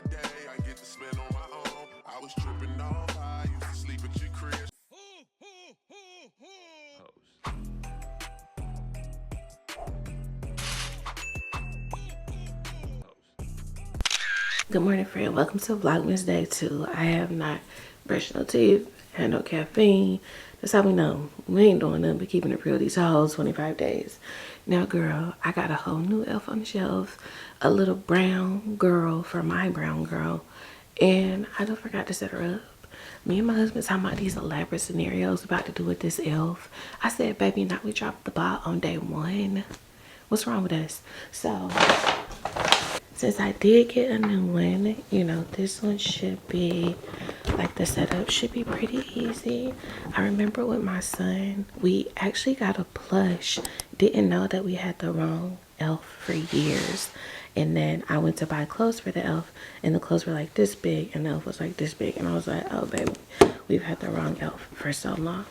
today. I get to spend on my own. I was tripping off. I used to sleep at your crib. Good morning, friend. Welcome to Vlogmas Day 2. I have not brushed no teeth, had no caffeine. That's how we know we ain't doing nothing but keeping it real these whole 25 days. Now, girl, I got a whole new elf on the shelf, a little brown girl for my brown girl, and I just forgot to set her up. Me and my husband talking about these elaborate scenarios about to do with this elf. I said, baby, now we dropped the ball on day 1. What's wrong with us? So since I did get a new one, you know, this one should be, like, the setup should be pretty easy. I remember with my son, we actually got a plush. Didn't know that we had the wrong elf for years. And then I went to buy clothes for the elf, and the clothes were like this big, and the elf was like this big. And I was like, oh, baby, we've had the wrong elf for so long.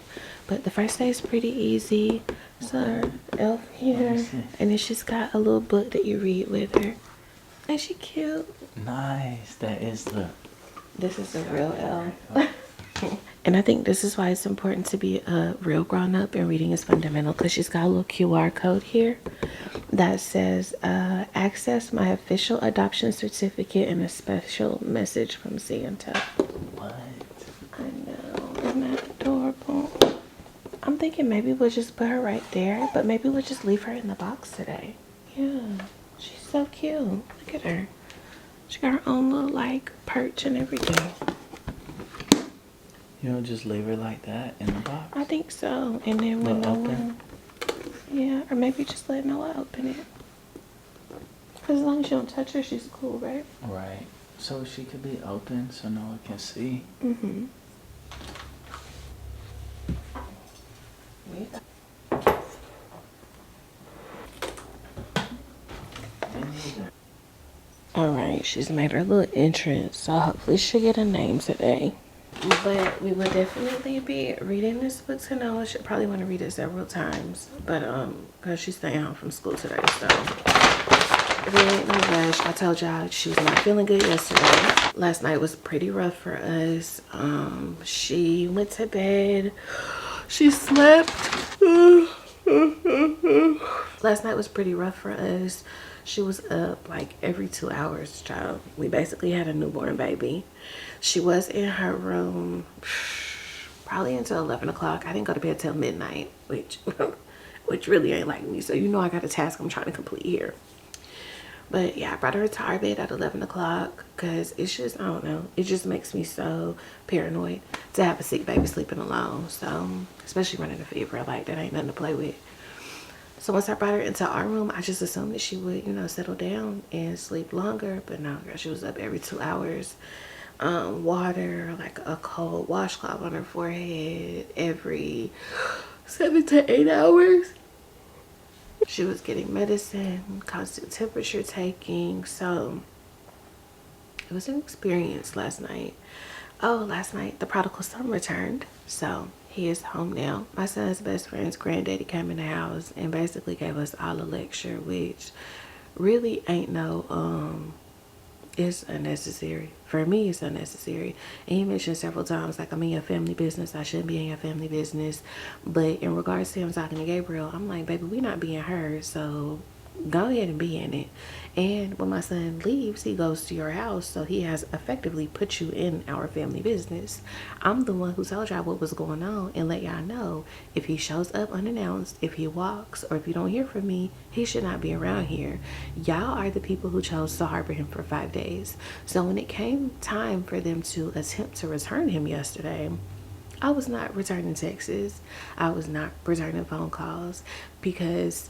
But the first day is pretty easy. So, elf here. And then she's got a little book that you read with her. Ain't she cute? Nice. That is the... This is the real elf. And I think this is why it's important to be a real grown-up, and reading is fundamental, because she's got a little QR code here that says, access my official adoption certificate and a special message from Santa. What? I know. Isn't that adorable? I'm thinking maybe we'll just put her right there, but maybe we'll just leave her in the box today. Yeah. She's so cute. Look at her. She got her own little, like, perch and everything. You don't just leave her like that in the box? I think so. And then when no one... Yeah, or maybe just let Noah open it. Because as long as you don't touch her, she's cool, right? Right. So she could be open so no one can see. Mm-hmm. Alright, she's made her little entrance, so hopefully she'll get a name today. But we will definitely be reading this book to Noah. She'll probably want to read it several times, but because she's staying home from school today, so really ain't no rush. I told y'all she was not feeling good yesterday. Last night was pretty rough for us. She went to bed. She slept. Last night was pretty rough for us. She was up like every 2 hours, child. We basically had a newborn baby. She was in her room probably until 11 o'clock. I didn't go to bed till midnight, which really ain't like me. So you know I got a task I'm trying to complete here. But yeah, I brought her to our bed at 11 o'clock because it's just, I don't know, it just makes me so paranoid to have a sick baby sleeping alone. So, especially running a fever, like that ain't nothing to play with. So once I brought her into our room, I just assumed that she would, you know, settle down and sleep longer. But no, girl, she was up every 2 hours. Water, like a cold washcloth on her forehead every 7 to 8 hours. She was getting medicine, constant temperature taking. So it was an experience last night. Oh, last night the prodigal son returned. So he is home now. My son's best friend's granddaddy came in the house and basically gave us all a lecture, which really ain't no, it's unnecessary. For me, it's unnecessary. And he mentioned several times, like, I'm in your family business. I shouldn't be in your family business. But in regards to him talking to Gabriel, I'm like, baby, we not being her. So go ahead and be in it. And when my son leaves, he goes to your house, so he has effectively put you in our family business. I'm the one who told y'all what was going on and let y'all know if he shows up unannounced, if he walks, or if you don't hear from me, he should not be around here. Y'all are the people who chose to harbor him for 5 days. So when it came time for them to attempt to return him yesterday, I was not returning texts. I was not returning phone calls, because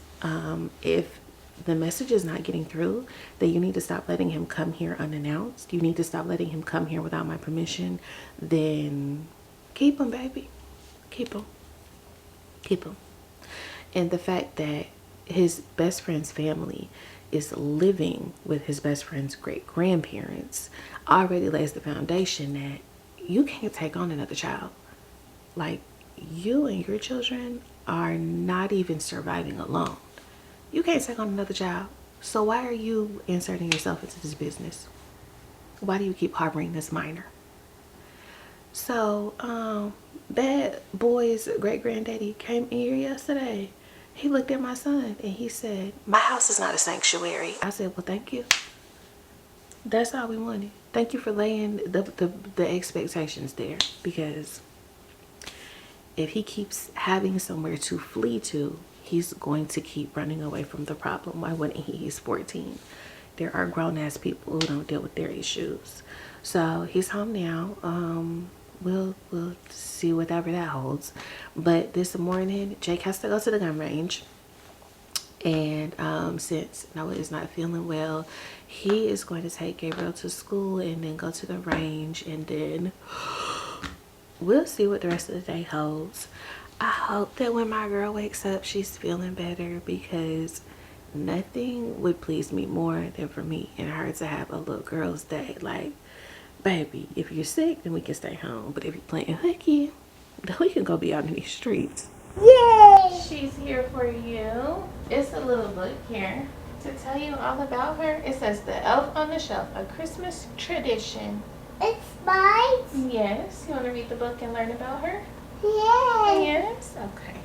if the message is not getting through, that you need to stop letting him come here unannounced, you need to stop letting him come here without my permission, then keep him, baby. Keep him. Keep him. And the fact that his best friend's family is living with his best friend's great grandparents already lays the foundation that you can't take on another child. Like, you and your children are not even surviving alone. You can't take on another child. So why are you inserting yourself into this business? Why do you keep harboring this minor? So, bad boy's great granddaddy came in here yesterday. He looked at my son and he said, my house is not a sanctuary. I said, well, thank you. That's all we wanted. Thank you for laying the expectations there, because if he keeps having somewhere to flee to, he's going to keep running away from the problem. Why wouldn't he? He's 14. There are grown-ass people who don't deal with their issues. So he's home now. We'll see whatever that holds. But this morning, Jake has to go to the gun range. And since Noah is not feeling well, he is going to take Gabriel to school and then go to the range, and then we'll see what the rest of the day holds. I hope that when my girl wakes up, she's feeling better, because nothing would please me more than for me and her to have a little girl's day. Like, baby, if you're sick, then we can stay home. But if you're playing hooky, then we can go be out in these streets. Yay! She's here for you. It's a little book here to tell you all about her. It says The Elf on the Shelf, a Christmas tradition. It's mine? Yes. You want to read the book and learn about her? Yeah. Yes? Okay.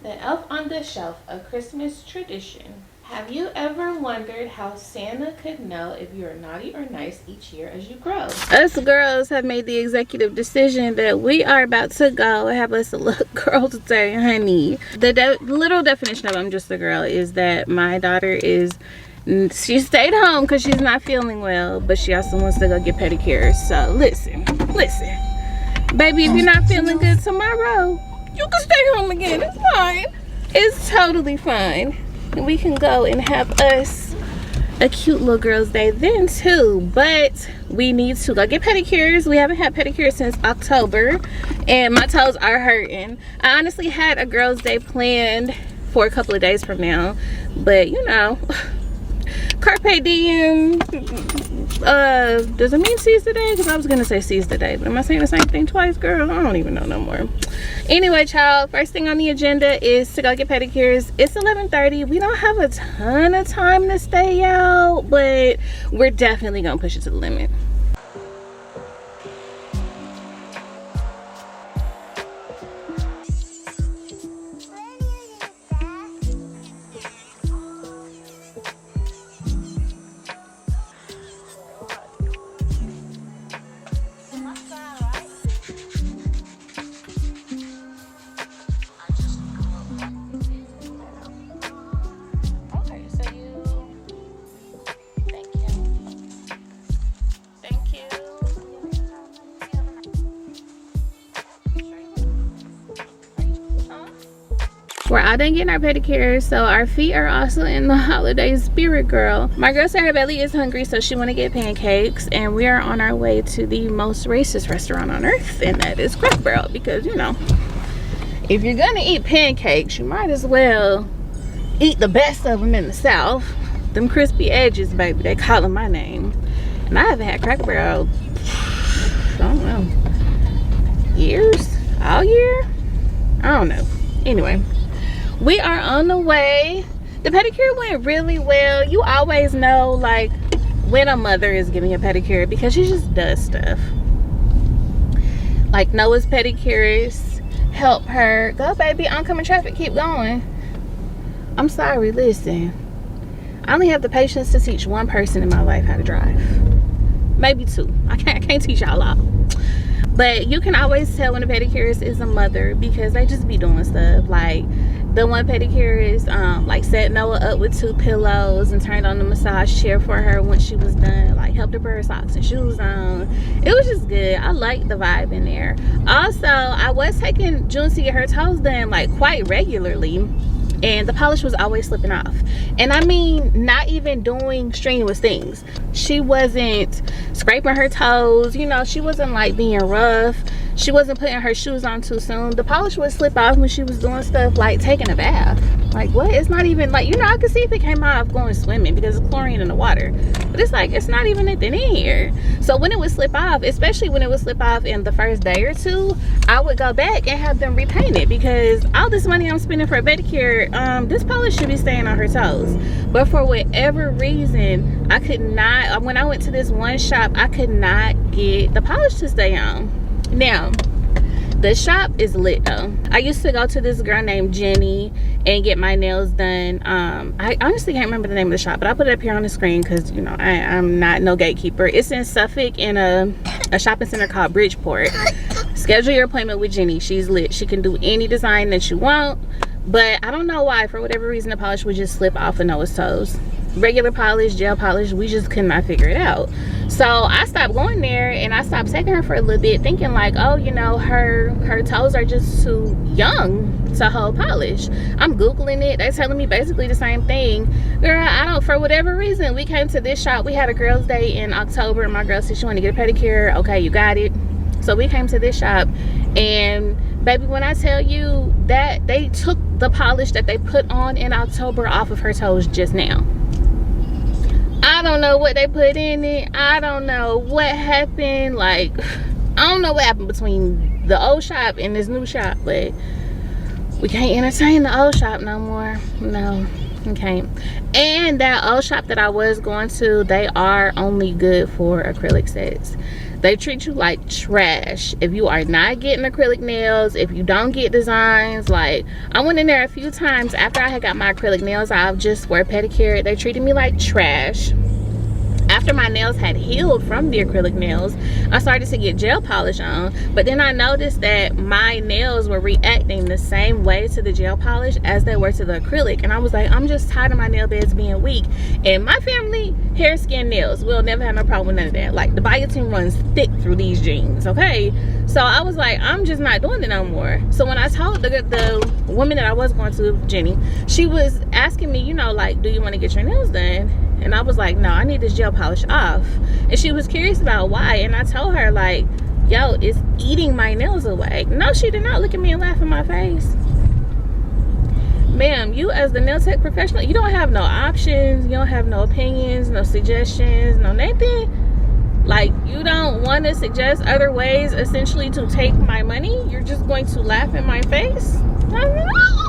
The Elf on the Shelf, a Christmas tradition. Have you ever wondered how Santa could know if you are naughty or nice each year as you grow? Us girls have made the executive decision that we are about to go have us a little girl's day, honey. The literal definition of I'm just a girl is that my daughter is, she stayed home because she's not feeling well, but she also wants to go get pedicures. So listen. Baby, if you're not feeling good tomorrow, you can stay home again. It's fine. It's totally fine. We can go and have us a cute little girl's day then too, but we need to go get pedicures. We haven't had pedicures since October and my toes are hurting. I honestly had a girl's day planned for a couple of days from now, but you know, carpe diem doesn't mean seize the day, because I was gonna say seize the day, but am I saying the same thing twice, girl? I don't even know no more. Anyway, child, first thing on the agenda is to go get pedicures. It's 11:30. We don't have a ton of time to stay out, but we're definitely gonna push it to the limit. We're all done getting our pedicures, so our feet are also in the holiday spirit, girl. My girl said her belly is hungry, so she want to get pancakes, and we are on our way to the most racist restaurant on earth, and that is Cracker Barrel, because you know, if you're gonna eat pancakes, you might as well eat the best of them in the South. Them crispy edges, baby, they calling my name. And I haven't had Cracker Barrel, I don't know, years? All year? I don't know. Anyway, we are on the way. The pedicure went really well. You always know like when a mother is giving a pedicure, because she just does stuff. Like Noah's pedicures help her. Go baby, oncoming traffic, keep going. I'm sorry, listen. I only have the patience to teach one person in my life how to drive. Maybe two. I can't teach y'all all. But you can always tell when a pedicurist is a mother, because they just be doing stuff. Like the one pedicurist like set Noah up with 2 pillows and turned on the massage chair for her when she was done, like helped her put her socks and shoes on. It was just good. I liked the vibe in there. Also, I was taking June to get her toes done like quite regularly, and the polish was always slipping off. And I mean, not even doing strenuous things. She wasn't scraping her toes, you know, she wasn't like being rough. she wasn't putting her shoes on too soon, the polish would slip off when she was doing stuff like taking a bath. Like, what? It's not even like, you know, I could see if it came off going swimming because it's chlorine in the water, but it's like, it's not even anything in here. So when it would slip off, especially when it would slip off in the first day or two, I would go back and have them repaint it, because all this money I'm spending for a pedicure, this polish should be staying on her toes. But for whatever reason, I could not, when I went to this one shop, I could not get the polish to stay on. Now, the shop is lit though. I used to go to this girl named Jenny and get my nails done. I honestly can't remember the name of the shop, but I'll put it up here on the screen because, you know, I'm not no gatekeeper. It's in Suffolk in a shopping center called Bridgeport. Schedule your appointment with Jenny. She's lit. She can do any design that you want, but I don't know why, for whatever reason, the polish would just slip off of Noah's toes. Regular polish, gel polish, we just could not figure it out. So I stopped going there and I stopped taking her for a little bit, thinking like, oh, you know, her toes are just too young to hold polish. I'm Googling it. They're telling me basically the same thing. Girl, I don't, for whatever reason, we came to this shop. We had a girls' day in October and my girl said she wanted to get a pedicure. Okay, you got it. So we came to this shop, and baby, when I tell you that they took the polish that they put on in October off of her toes just now. I don't know what they put in it. I don't know what happened. Like, I don't know what happened between the old shop and this new shop, but we can't entertain the old shop no more. No, we can't. And that old shop that I was going to, they are only good for acrylic sets. They treat you like trash if you are not getting acrylic nails, if you don't get designs. Like, I went in there a few times after I had got my acrylic nails out just for a pedicure. They treated me like trash. After my nails had healed from the acrylic nails, I started to get gel polish on, but then I noticed that my nails were reacting the same way to the gel polish as they were to the acrylic, and I was like, I'm just tired of my nail beds being weak. And my family, hair, skin, nails, we'll never have no problem with none of that. Like, the biotin runs thick through these jeans, okay? So I was like, I'm just not doing it no more. So when I told the woman that I was going to, Jenny, she was asking me, you know, like, do you want to get your nails done? And I was like, no, I need this gel polish off. And she was curious about why. And I told her, like, yo, it's eating my nails away. No, she did not look at me and laugh in my face. Ma'am, you as the nail tech professional, you don't have no options. You don't have no opinions, no suggestions, no nothing. Like, you don't want to suggest other ways, essentially, to take my money. You're just going to laugh in my face?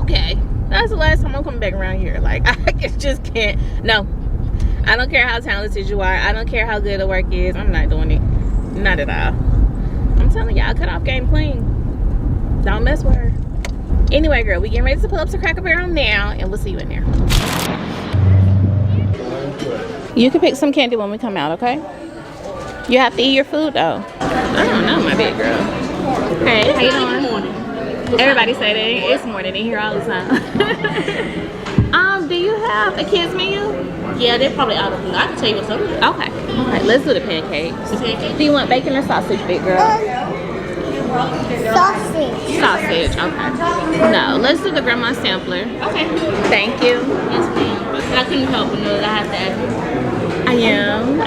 Okay. That's the last time I'm coming back around here. Like, I just can't. No. I don't care how talented you are. I don't care how good the work is. I'm not doing it. Not at all. I'm telling y'all, cut off game clean. Don't mess with her. Anyway, girl, we getting ready to pull up to Cracker Barrel now, and we'll see you in there. You can pick some candy when we come out, okay? You have to eat your food, though. I don't know, my big girl. Hey, how you doing? Good morning. Everybody say that. It's morning in here all the time. Do you have a kids menu? Yeah, they're probably out of food. I can tell you what's up. Okay. All right, let's do the pancakes. Do you want bacon or sausage, big girl? Sausage. Sausage, okay. No, let's do the grandma sampler. Okay. Thank you. Yes, ma'am. I couldn't help but know that I have to ask. I am.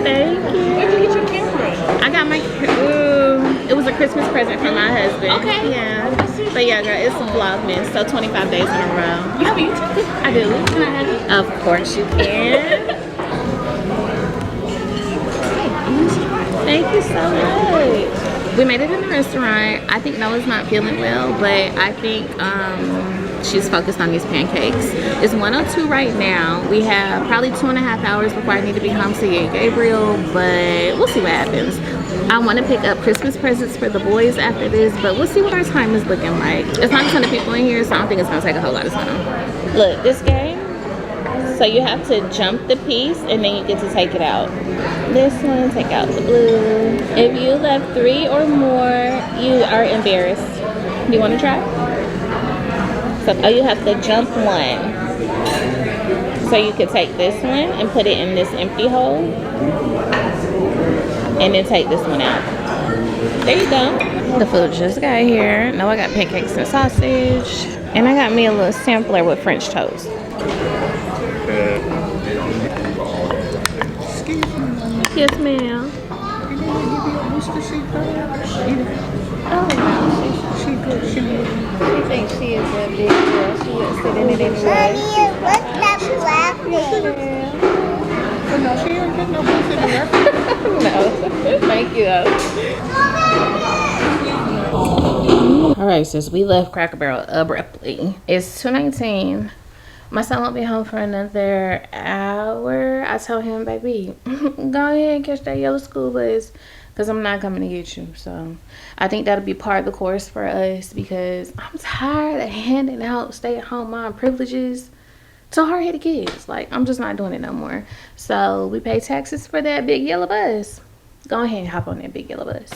Thank you. Where'd you get your camera? I got my, it was a Christmas present from my husband. Okay. Yeah. But yeah, girl, it's a VLOGMAS, so 25 days in a row. You have a YouTube? I do. Can I have it? Of course you can. Thank you so much. We made it in the restaurant. I think Noah's not feeling well, but I think she's focused on these pancakes. It's 1:02 right now. We have probably 2.5 hours before I need to be home to get Gabriel, but we'll see what happens. I want to pick up Christmas presents for the boys after this, but we'll see what our time is looking like. It's not a ton of people in here, so I don't think it's going to take a whole lot of time. Look, this game, so you have to jump the piece and then you get to take it out. This one, take out the blue. If you left 3 or more, you are embarrassed. You want to try? So you have to jump 1. So you could take this one and put it in this empty hole. And then take this one out. There you go. The food just got here. Now I got pancakes and sausage. And I got me a little sampler with French toast. Yes, ma'am. used to see her. Oh no, She good. she thinks she is a big girl. She would sit in it anyway. Mommy, what's that black thing? But no, she ain't get no pussy in there. No, thank you though. All right, sis, we left Cracker Barrel abruptly. It's 2:19. My son won't be home for another hour. I told him, baby, go ahead and catch that yellow school bus because I'm not coming to get you. So I think that'll be part of the course for us because I'm tired of handing out stay-at-home mom privileges to hard-headed kids. Like, I'm just not doing it no more. So we pay taxes for that big yellow bus. Go ahead and hop on that big yellow bus.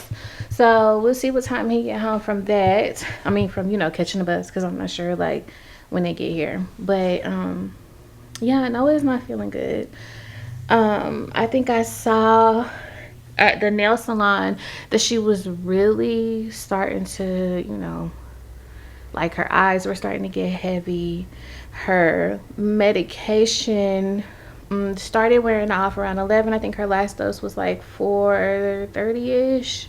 So we'll see what time he get home from that. I mean, from, you know, catching the bus because I'm not sure, like, when they get here. But yeah, Noah is not feeling good. I think I saw at the nail salon that she was really starting to, you know, like her eyes were starting to get heavy. Her medication started wearing off around 11. I think her last dose was like 4:30ish.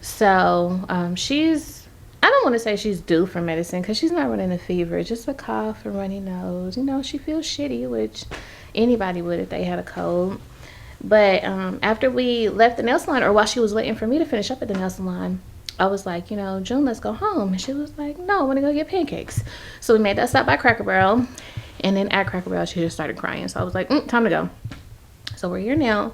So she's, I don't want to say she's due for medicine because she's not running a fever, just a cough and runny nose. You know, she feels shitty, which anybody would if they had a cold. But after we left the nail salon, or while she was waiting for me to finish up at the nail salon, I was like, you know, June, let's go home. And she was like, no, I want to go get pancakes. So we made that stop by Cracker Barrel. And then at Cracker Barrel, she just started crying. So I was like, time to go. So we're here now.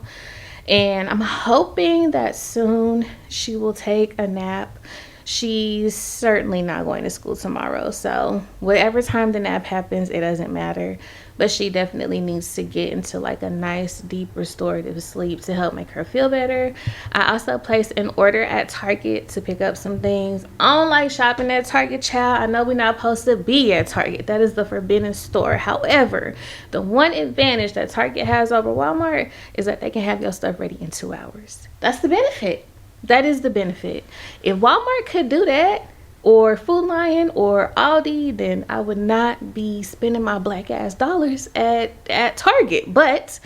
And I'm hoping that soon she will take a nap. She's certainly not going to school tomorrow, so whatever time the nap happens, it doesn't matter. But she definitely needs to get into like a nice deep restorative sleep to help make her feel better. I also placed an order at Target to pick up some things. I don't like shopping at Target, child. I know we're not supposed to be at Target. That is the forbidden store. However, the one advantage that Target has over Walmart is that they can have your stuff ready in 2 hours. That's the benefit. That is the benefit. If Walmart could do that, or Food Lion, or Aldi, then I would not be spending my black ass dollars at Target. But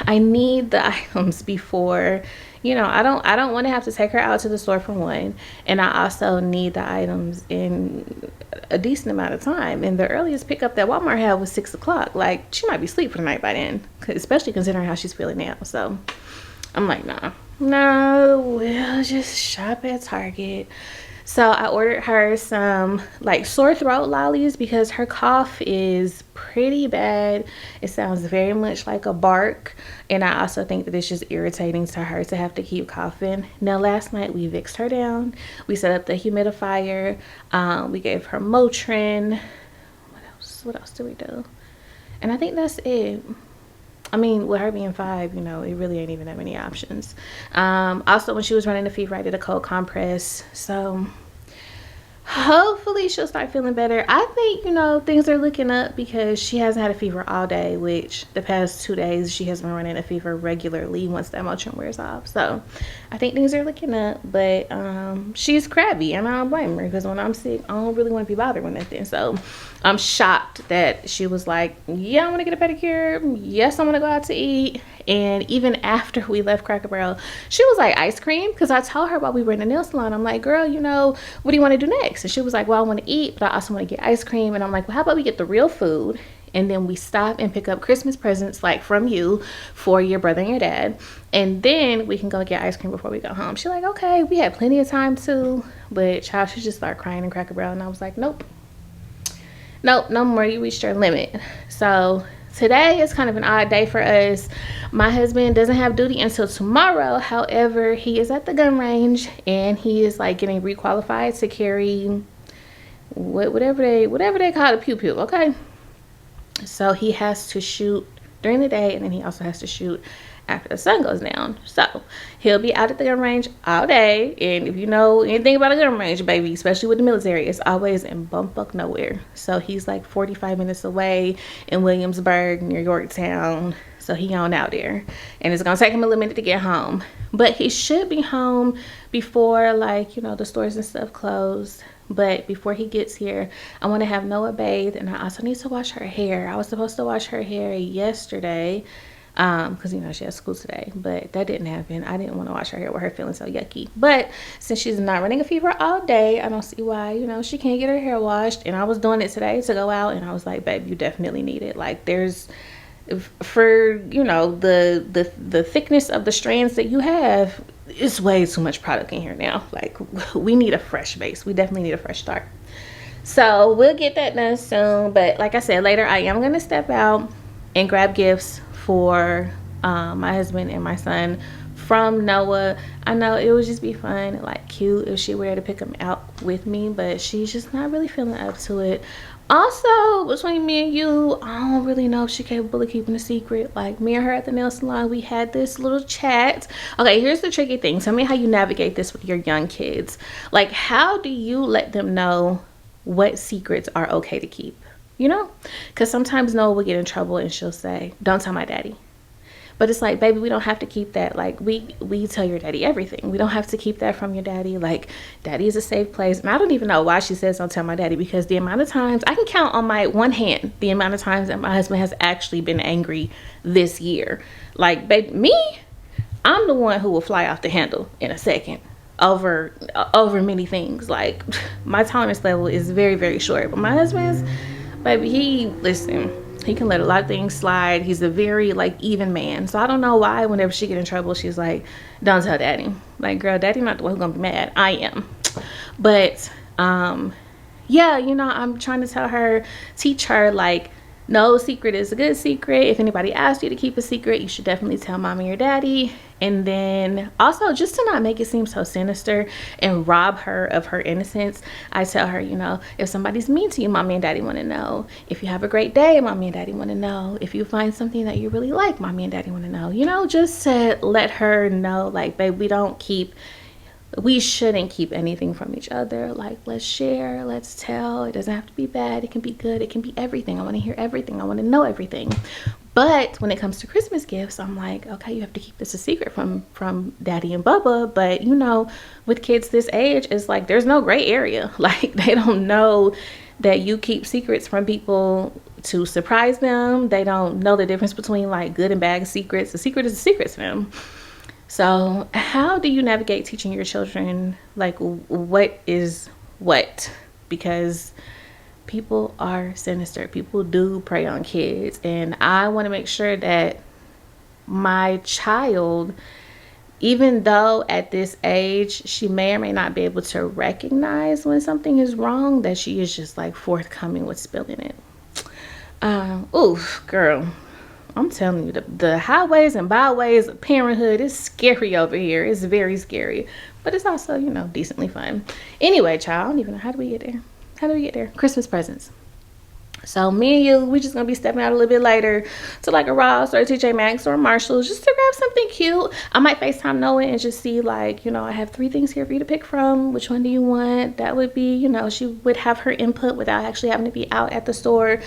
I need the items before, you know, I don't want to have to take her out to the store for one, and I also need the items in a decent amount of time. And the earliest pickup that Walmart had was 6 o'clock. Like, she might be asleep for the night by then, especially considering how she's feeling now. So I'm like, nah. No, we'll just shop at Target. So I ordered her some like sore throat lollies because her cough is pretty bad. It sounds very much like a bark. And I also think that it's just irritating to her to have to keep coughing. Now, last night we Vicxed her down. We set up the humidifier. We gave her Motrin. What else did we do? And I think that's it. I mean, with her being 5, you know, it really ain't even that many options. Also, when she was running the fever, I did a cold compress. So hopefully she'll start feeling better. I think, you know, things are looking up because she hasn't had a fever all day, which the past 2 days she has been running a fever regularly once that Motrin wears off. So I think things are looking up, but she's crabby, and I don't blame her because when I'm sick, I don't really want to be bothered with nothing. So I'm shocked that she was like, yeah, I want to get a pedicure. Yes, I want to go out to eat. And even after we left Cracker Barrel, she was like, ice cream? Because I told her while we were in the nail salon, I'm like, girl, you know, what do you want to do next? And she was like, well, I want to eat, but I also want to get ice cream. And I'm like, well, how about we get the real food, and then we stop and pick up Christmas presents like from you for your brother and your dad, and then we can go get ice cream before we go home. She's like, okay. We had plenty of time too, but child, she just started crying in Cracker Barrel, and I was like, nope, no more. You reached your limit. So today is kind of an odd day for us. My husband doesn't have duty until tomorrow. However, he is at the gun range, and he is like getting requalified to carry whatever they call it, pew. Okay, so he has to shoot during the day, and then he also has to shoot after the sun goes down. So he'll be out at the gun range all day. And if you know anything about a gun range, baby, especially with the military, it's always in bumfuck nowhere. So he's like 45 minutes away in Williamsburg near Yorktown. So he on out there, and it's gonna take him a little minute to get home, but he should be home before, like, you know, the stores and stuff close. But before he gets here, I want to have Noah bathe, and I also need to wash her hair. I was supposed to wash her hair yesterday, because you know she has school today, but that didn't happen. I didn't want to wash her hair with her feeling so yucky. But since she's not running a fever all day, I don't see why, you know, she can't get her hair washed. And I was doing it today to go out, and I was like, babe, you definitely need it. Like, there's, for, you know, the thickness of the strands that you have, it's way too much product in here now. Like, we need a fresh base. We definitely need a fresh start. So we'll get that done soon. But like I said, later I am going to step out and grab gifts for my husband and my son from Noah. I know it would just be fun and like cute if she were to pick him out with me, but she's just not really feeling up to it. Also, between me and you, I don't really know if she's capable of keeping a secret. Like, me and her at the nail salon, we had this little chat. Okay, here's the tricky thing. Tell me how you navigate this with your young kids. Like, how do you let them know what secrets are okay to keep? You know, because sometimes Noah will get in trouble and she'll say, don't tell my daddy. But it's like, baby, we don't have to keep that. Like, we tell your daddy everything. We don't have to keep that from your daddy. Like, daddy is a safe place. And I don't even know why she says don't tell my daddy, because the amount of times, I can count on my one hand the amount of times that my husband has actually been angry this year. Like, baby, me, I'm the one who will fly off the handle in a second over many things. Like, my tolerance level is very, very short. But my husband's, baby, he can let a lot of things slide. He's a very like even man. So I don't know why whenever she get in trouble, she's like, don't tell daddy. Like, girl, daddy not the one who's gonna be mad. I am. But yeah, you know, I'm trying to teach her like, no secret is a good secret. If anybody asks you to keep a secret, you should definitely tell mommy or daddy. And then also, just to not make it seem so sinister and rob her of her innocence, I tell her, you know, if somebody's mean to you, mommy and daddy want to know. If you have a great day, mommy and daddy want to know. If you find something that you really like, mommy and daddy want to know. You know, just to let her know, like, babe, we shouldn't keep anything from each other. Like, let's share, let's tell. It doesn't have to be bad. It can be good. It can be everything. I want to hear everything. I want to know everything. But when it comes to Christmas gifts, I'm like, okay, you have to keep this a secret from daddy and Bubba. But, you know, with kids this age, it's like there's no gray area. Like, they don't know that you keep secrets from people to surprise them. They don't know the difference between like good and bad secrets. A secret is a secret to them. So how do you navigate teaching your children like what is what? Because people are sinister. People do prey on kids, and I want to make sure that my child, even though at this age she may or may not be able to recognize when something is wrong, that she is just like forthcoming with spilling it. Oof, girl, I'm telling you, the highways and byways of parenthood is scary over here. It's very scary, but it's also, you know, decently fun. Anyway, child, I don't even know, how do we get there? Christmas presents. So me and you, we just gonna be stepping out a little bit later to like a Ross or a TJ Maxx or a Marshalls just to grab something cute. I might FaceTime Noah and just see like, you know, I have 3 things here for you to pick from. Which one do you want? That would be, you know, she would have her input without actually having to be out at the store,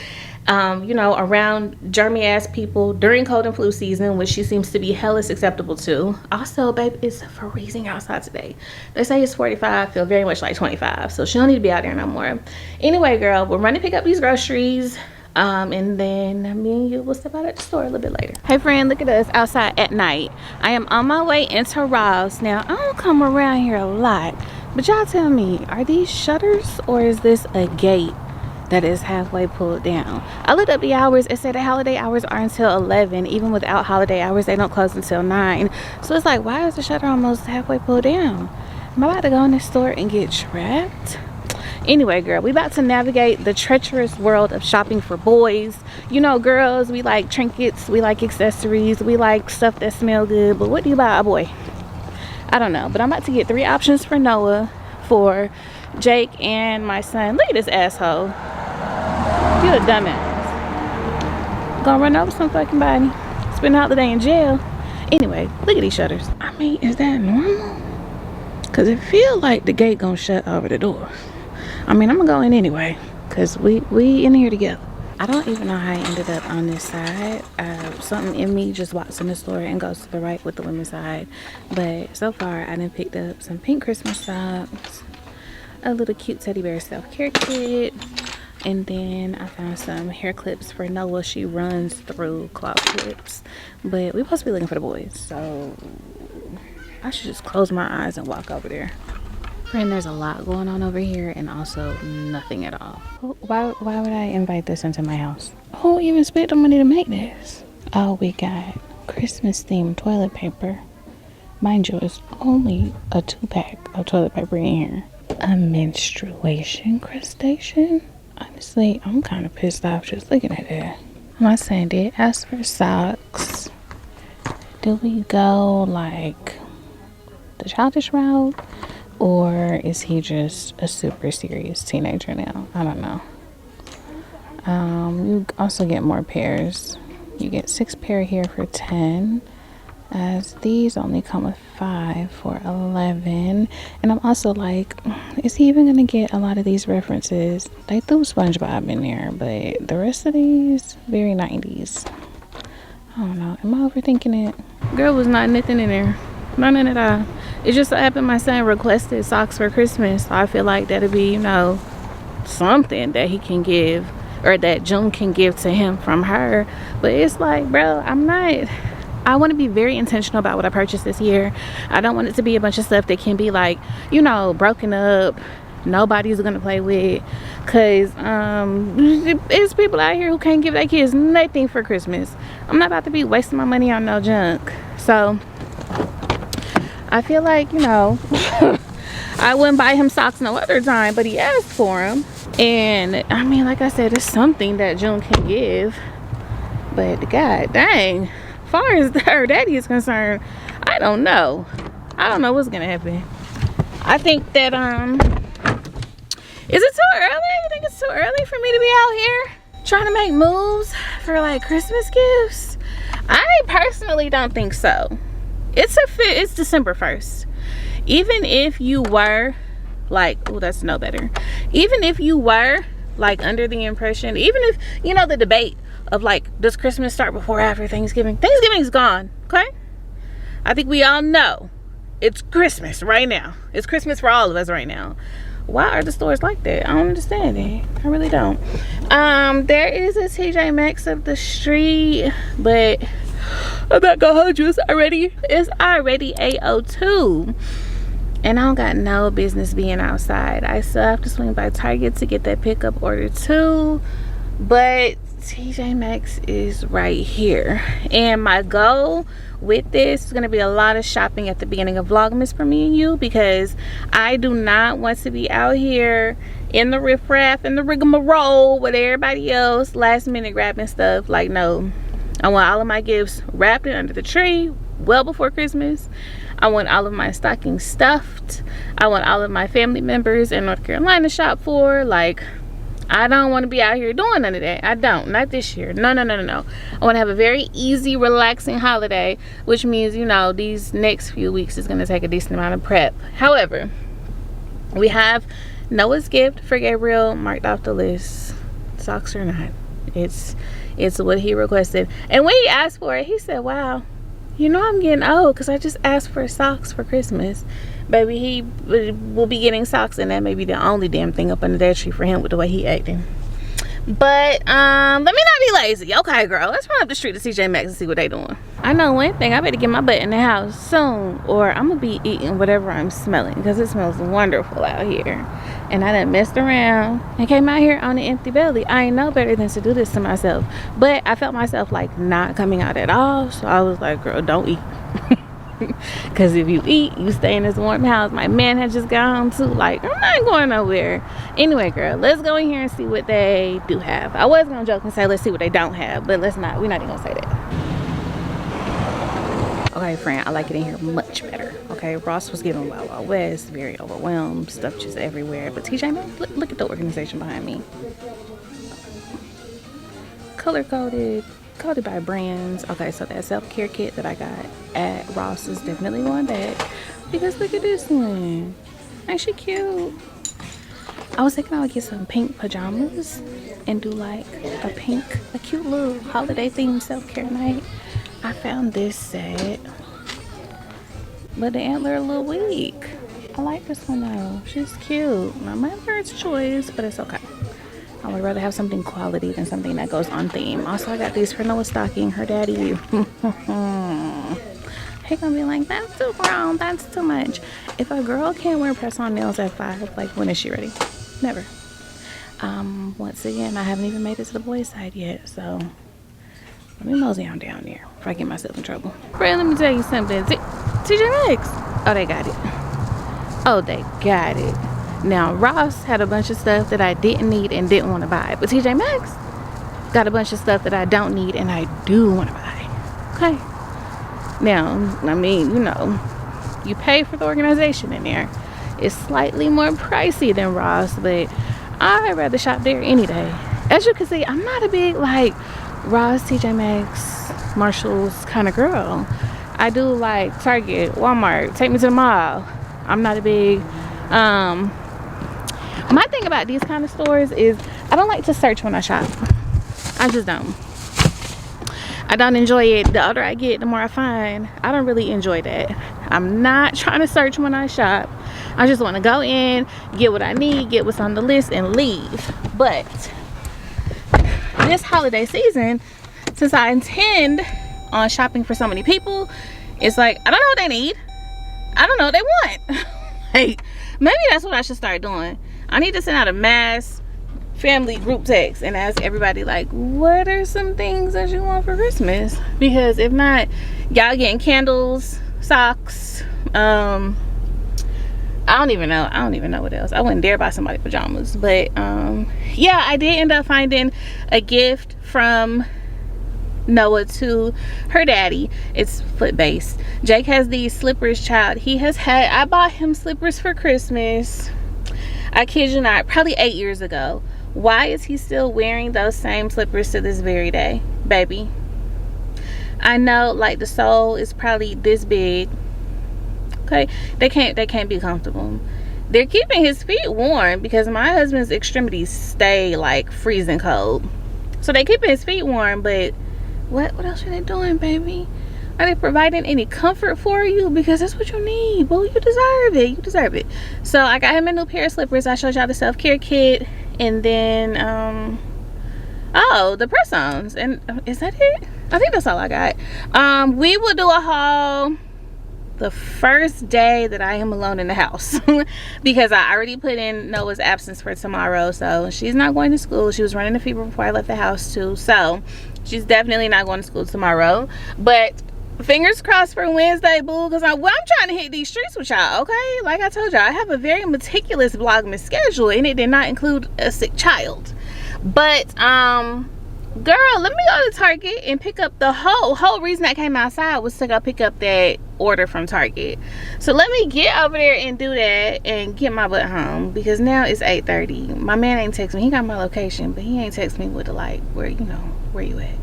you know, around germy ass people during cold and flu season, which she seems to be hella acceptable to. Also, babe, it's freezing outside today. They say it's 45, feel very much like 25, so she don't need to be out there no more. Anyway, girl, we're running to pick up these groceries, and then me and you will step out at the store a little bit later. Hey friend, look at us outside at night. I am on my way into Ross. Now, I don't come around here a lot, but y'all tell me, are these shutters or is this a gate that is halfway pulled down? I looked up the hours. It said the holiday hours are until 11. Even without holiday hours, they don't close until 9. So it's like, why is the shutter almost halfway pulled down? Am I about to go in this store and get trapped? Anyway, girl, we about to navigate the treacherous world of shopping for boys. You know, girls, we like trinkets, we like accessories, we like stuff that smell good. But what do you buy a boy? I don't know. But I'm about to get 3 options for Noah, for Jake, and my son. Look at this asshole. You're a dumbass. Gonna run over some fucking body. Spend all the day in jail. Anyway, look at these shutters. I mean, is that normal? Because it feels like the gate gonna shut over the door. I mean, I'm gonna go in anyway, because we in here together. I don't even know how I ended up on this side. Something in me just walks in the store and goes to the right with the women's side. But so far, I done picked up some pink Christmas socks, a little cute teddy bear self-care kit, And then I found some hair clips for Noah. She runs through claw clips. But we're supposed to be looking for the boys. So I should just close my eyes and walk over there. Friend, there's a lot going on over here and also nothing at all. Why would I invite this into my house? Who even spent the money to make this? Oh, we got Christmas themed toilet paper. Mind you, it's only a 2-pack of toilet paper in here. A menstruation crustacean? Honestly, I'm kind of pissed off just looking at that. My son did ask for socks. Do we go like the childish route? Or is he just a super serious teenager now? I don't know. You also get more pairs. You get 6 pair here for 10. As these only come with 5 for 11. And I'm also like, is he even gonna get a lot of these references? They threw SpongeBob in there, but the rest of these, very 90s. I don't know. Am I overthinking it? Girl was not nothing in there. None at all. It just so happened my son requested socks for Christmas. So I feel like that'll be, you know, something that he can give, or that June can give to him from her. But it's like, bro, I want to be very intentional about what I purchase this year. I don't want it to be a bunch of stuff that can be like, you know, broken up, nobody's gonna play with, because it's people out here who can't give their kids nothing for Christmas. I'm not about to be wasting my money on no junk. So I feel like, you know, I wouldn't buy him socks no other time, but he asked for them. And I mean, like I said, it's something that June can give. But god dang, as far as her daddy is concerned, I don't know. I don't know what's gonna happen. I think that is it too early? You think it's too early for me to be out here trying to make moves for like Christmas gifts? I personally don't think so. It's December 1st. Even if you were like, oh, that's no better. Even if you were like under the impression, even if, you know, the debate of like, does Christmas start before or after Thanksgiving? Thanksgiving's gone, okay? I think we all know it's Christmas right now. It's Christmas for all of us right now. Why are the stores like that? I don't understand it. I really don't. There is a TJ Maxx up the street, but I'm not gonna hold you. It's already AO2. And I don't got no business being outside. I still have to swing by Target to get that pickup order too. But TJ Maxx is right here. And my goal with this is going to be a lot of shopping at the beginning of Vlogmas for me and you, because I do not want to be out here in the riffraff and the rigmarole with everybody else last minute grabbing stuff. Like, no. I want all of my gifts wrapped under the tree well before Christmas. I want all of my stockings stuffed. I want all of my family members in North Carolina shop for. Like, I don't want to be out here doing none of that. I don't. Not this year. No. I want to have a very easy, relaxing holiday, which means, you know, these next few weeks is going to take a decent amount of prep. However, we have Noah's gift for Gabriel marked off the list. Socks or not. It's what he requested. And when he asked for it, he said, wow, you know, I'm getting old because I just asked for socks for Christmas. Baby, he will be getting socks, and that may be the only damn thing up under that tree for him with the way he acting. But let me not be lazy. Okay, girl, let's run up the street to TJ Maxx and see what they doing. I know one thing, I better get my butt in the house soon, or I'm gonna be eating whatever I'm smelling, because it smells wonderful out here. And I done messed around and came out here on an empty belly. I ain't know better than to do this to myself, but I felt myself like not coming out at all. So I was like, girl, don't eat. Because if you eat, you stay in this warm house. My man had just got home too. Like, I'm not going nowhere. Anyway, girl, let's go in here and see what they do have. I was gonna joke and say let's see what they don't have, but let's not. We're not even gonna say that. Okay, friend, I like it in here much better. Okay, Ross was giving Wild Wild West, very overwhelmed, stuff just everywhere. But TJ Maxx, look at the organization behind me. Color coded by brands. Okay, so that self-care kit that I got at Ross is definitely going back, because look at this one. Ain't she cute? I was thinking I would get some pink pajamas and do like a cute little holiday themed self-care night. I found this set, but the antler a little weak. I like this one though. She's cute. Now my bird's choice, but it's okay. I would rather have something quality than something that goes on theme. Also, I got these for Noah's stocking. Her daddy. He gonna be like, that's too brown, that's too much. If a girl can't wear press-on nails at 5, like, when is she ready? Never. Once again, I haven't even made it to the boys' side yet, so let me mosey on down there before I get myself in trouble. Friend, let me tell you something. TJ Maxx. Oh, they got it. Oh, they got it. Now, Ross had a bunch of stuff that I didn't need and didn't want to buy, but TJ Maxx got a bunch of stuff that I don't need and I do want to buy. Okay. Now, I mean, you know, you pay for the organization in there. It's slightly more pricey than Ross, but I'd rather shop there any day. As you can see, I'm not a big, like, Ross, TJ Maxx, Marshalls kind of girl. I do like Target, Walmart, take me to the mall. I'm not a big, my thing about these kind of stores is I don't like to search when I shop. I just don't. I don't enjoy it. The older I get, the more I find. I don't really enjoy that. I'm not trying to search when I shop. I just want to go in, get what I need, get what's on the list, and leave. But this holiday season, since I intend on shopping for so many people, it's like, I don't know what they need. I don't know what they want. Like, maybe that's what I should start doing. I need to send out a mass family group text and ask everybody, like, what are some things that you want for Christmas? Because if not, y'all getting candles, socks, I don't even know what else. I wouldn't dare buy somebody pajamas. But yeah, I did end up finding a gift from Noah to her daddy. It's foot based. Jake has these slippers, child. I bought him slippers for Christmas, I kid you not, probably 8 years ago. Why is he still wearing those same slippers to this very day? Baby, I know, like, the sole is probably this big. Okay, they can't be comfortable. They're keeping his feet warm because my husband's extremities stay like freezing cold, so they keeping his feet warm. But what else are they doing, baby? Are they providing any comfort for you? Because that's what you need. Well, you deserve it. You deserve it. So I got him a new pair of slippers. I showed y'all the self-care kit, and then oh, the press-ons. And is that it? I think that's all I got. We will do a haul the first day that I am alone in the house because I already put in Noah's absence for tomorrow. So she's not going to school. She was running a fever before I left the house too, so she's definitely not going to school tomorrow. But fingers crossed for Wednesday, boo, because I'm trying to hit these streets with y'all. Okay, like I told y'all, I have a very meticulous VLOGMAS schedule and it did not include a sick child. But girl, let me go to Target and pick up the whole reason I came outside was to go pick up that order from Target. So let me get over there and do that and get my butt home, because now it's 8:30. My man ain't text me. He got my location, but he ain't text me with the, like, where you at.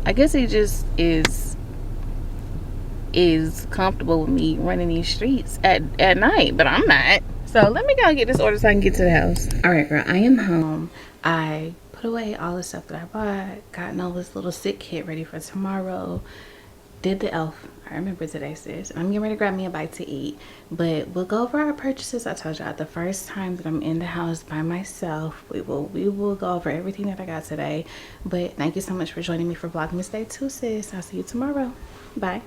I guess he just is comfortable with me running these streets at night, but I'm not. So let me go get this order so I can get to the house. All right, girl, I am home. I put away all the stuff that I bought, got Nova's little sick kit ready for tomorrow, did the elf. I remember today, sis. I'm getting ready to grab me a bite to eat, but we'll go over our purchases. I told y'all the first time that I'm in the house by myself, we will go over everything that I got today. But thank you so much for joining me for VLOGMAS Day 2, sis. I'll see you tomorrow. Bye.